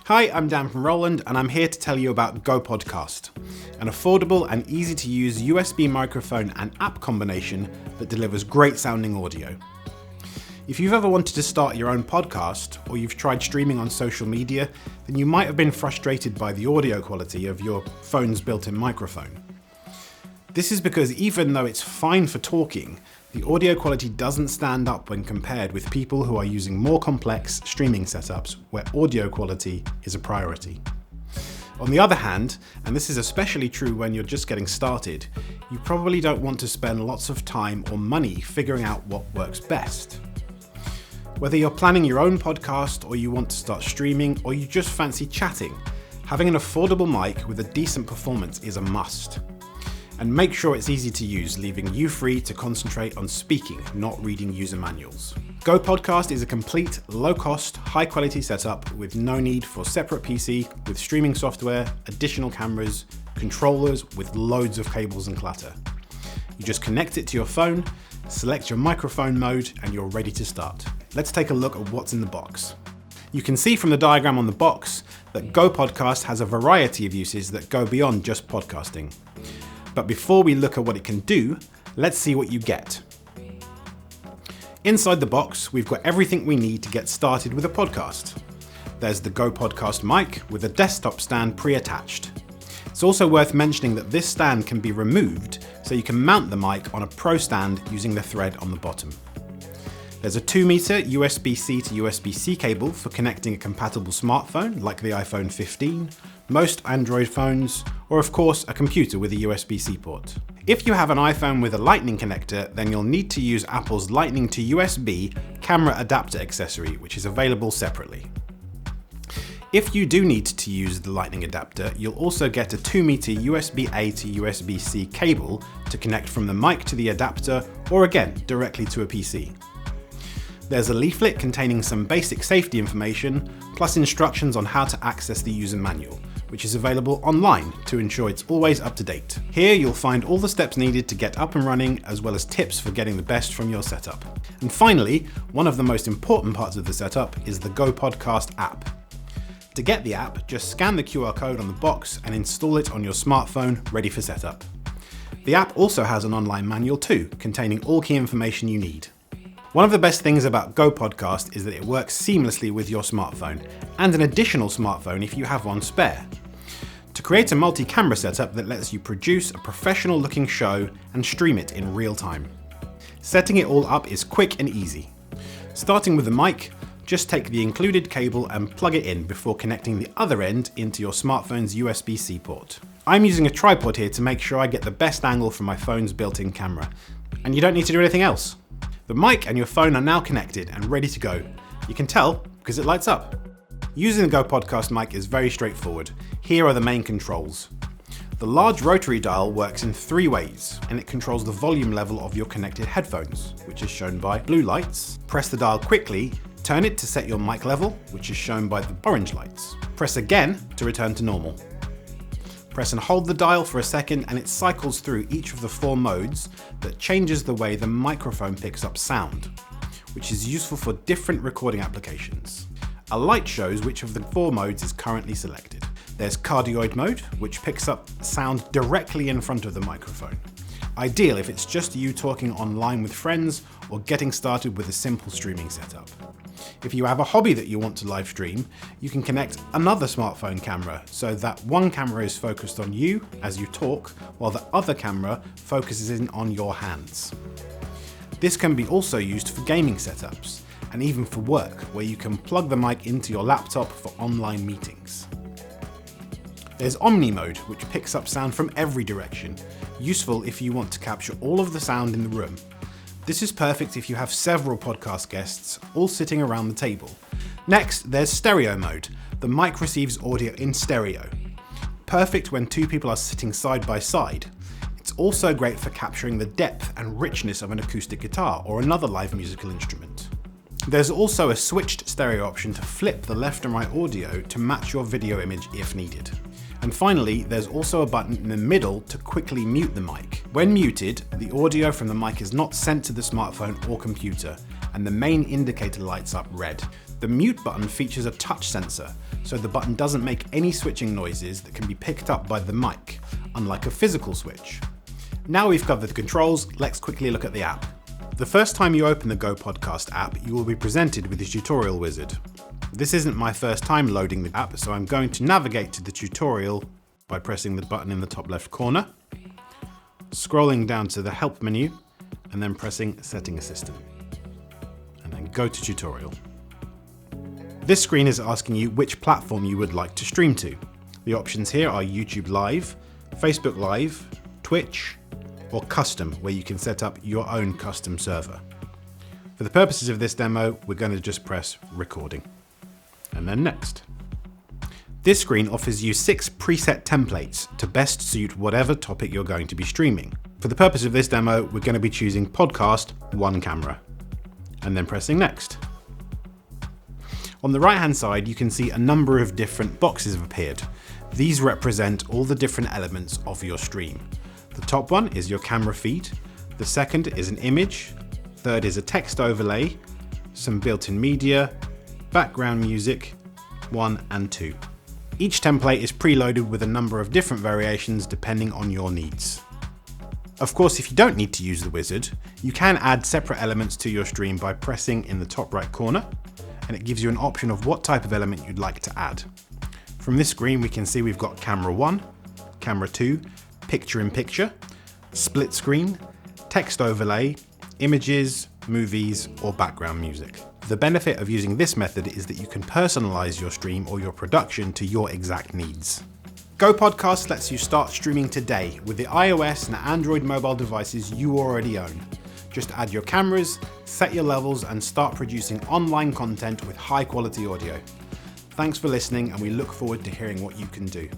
Hi, I'm Dan from Roland, and I'm here to tell you about Go Podcast, an affordable and easy to use USB microphone and app combination that delivers great sounding audio. If you've ever wanted to start your own podcast, or you've tried streaming on social media, then you might have been frustrated by the audio quality of your phone's built-in microphone. This is because even though it's fine for talking, the audio quality doesn't stand up when compared with people who are using more complex streaming setups where audio quality is a priority. On the other hand, and this is especially true when you're just getting started, you probably don't want to spend lots of time or money figuring out what works best. Whether you're planning your own podcast, or you want to start streaming, or you just fancy chatting, having an affordable mic with a decent performance is a must. And make sure it's easy to use, leaving you free to concentrate on speaking, not reading user manuals. Go Podcast is a complete, low-cost, high-quality setup with no need for separate PC, with streaming software, additional cameras, controllers with loads of cables and clutter. You just connect it to your phone, select your microphone mode, and you're ready to start. Let's take a look at what's in the box. You can see from the diagram on the box that Go Podcast has a variety of uses that go beyond just podcasting. But before we look at what it can do, let's see what you get. Inside the box, we've got everything we need to get started with a podcast. There's the Go Podcast mic with a desktop stand pre-attached. It's also worth mentioning that this stand can be removed, so you can mount the mic on a Pro stand using the thread on the bottom. There's a 2-meter USB-C to USB-C cable for connecting a compatible smartphone like the iPhone 15, most Android phones, or of course a computer with a USB-C port. If you have an iPhone with a Lightning connector, then you'll need to use Apple's Lightning to USB camera adapter accessory, which is available separately. If you do need to use the Lightning adapter, you'll also get a 2-meter USB-A to USB-C cable to connect from the mic to the adapter, or again, directly to a PC. There's a leaflet containing some basic safety information, plus instructions on how to access the user manual, which is available online to ensure it's always up to date. Here you'll find all the steps needed to get up and running, as well as tips for getting the best from your setup. And finally, one of the most important parts of the setup is the Go Podcast app. To get the app, just scan the QR code on the box and install it on your smartphone, ready for setup. The app also has an online manual too, containing all key information you need. One of the best things about Go Podcast is that it works seamlessly with your smartphone, and an additional smartphone if you have one spare, to create a multi-camera setup that lets you produce a professional looking show and stream it in real time. Setting it all up is quick and easy. Starting with the mic, just take the included cable and plug it in before connecting the other end into your smartphone's USB-C port. I'm using a tripod here to make sure I get the best angle from my phone's built-in camera, and you don't need to do anything else. The mic and your phone are now connected and ready to go. You can tell because it lights up. Using the Go Podcast mic is very straightforward. Here are the main controls. The large rotary dial works in 3 ways, and it controls the volume level of your connected headphones, which is shown by blue lights. Press the dial quickly, turn it to set your mic level, which is shown by the orange lights. Press again to return to normal. Press and hold the dial for a second and it cycles through each of the 4 modes that changes the way the microphone picks up sound, which is useful for different recording applications. A light shows which of the 4 modes is currently selected. There's cardioid mode, which picks up sound directly in front of the microphone. Ideal if it's just you talking online with friends or getting started with a simple streaming setup. If you have a hobby that you want to live stream, you can connect another smartphone camera so that one camera is focused on you as you talk, while the other camera focuses in on your hands. This can be also used for gaming setups, and even for work, where you can plug the mic into your laptop for online meetings. There's Omni mode, which picks up sound from every direction, useful if you want to capture all of the sound in the room. This is perfect if you have several podcast guests all sitting around the table. Next, there's stereo mode. The mic receives audio in stereo. Perfect when 2 people are sitting side by side. It's also great for capturing the depth and richness of an acoustic guitar or another live musical instrument. There's also a switched stereo option to flip the left and right audio to match your video image if needed. And finally, there's also a button in the middle to quickly mute the mic. When muted, the audio from the mic is not sent to the smartphone or computer, and the main indicator lights up red. The mute button features a touch sensor, so the button doesn't make any switching noises that can be picked up by the mic, unlike a physical switch. Now we've covered the controls, let's quickly look at the app. The first time you open the Go Podcast app, you will be presented with the tutorial wizard. This isn't my first time loading the app, so I'm going to navigate to the tutorial by pressing the button in the top left corner, scrolling down to the help menu, and then pressing Setting Assistant. And then go to tutorial. This screen is asking you which platform you would like to stream to. The options here are YouTube Live, Facebook Live, Twitch, or Custom, where you can set up your own custom server. For the purposes of this demo, we're going to just press Recording, and then Next. This screen offers you 6 preset templates to best suit whatever topic you're going to be streaming. For the purpose of this demo, we're going to be choosing Podcast 1 Camera, and then pressing Next. On the right hand side, you can see a number of different boxes have appeared. These represent all the different elements of your stream. The top one is your camera feed, the second is an image, third is a text overlay, some built-in media, background music, 1 and 2. Each template is preloaded with a number of different variations depending on your needs. Of course, if you don't need to use the wizard, you can add separate elements to your stream by pressing in the top right corner, and it gives you an option of what type of element you'd like to add. From this screen we can see we've got camera 1, camera 2, picture in picture, split screen, text overlay, images, movies, or background music. The benefit of using this method is that you can personalize your stream or your production to your exact needs. Go Podcast lets you start streaming today with the iOS and Android mobile devices you already own. Just add your cameras, set your levels, and start producing online content with high quality audio. Thanks for listening, and we look forward to hearing what you can do.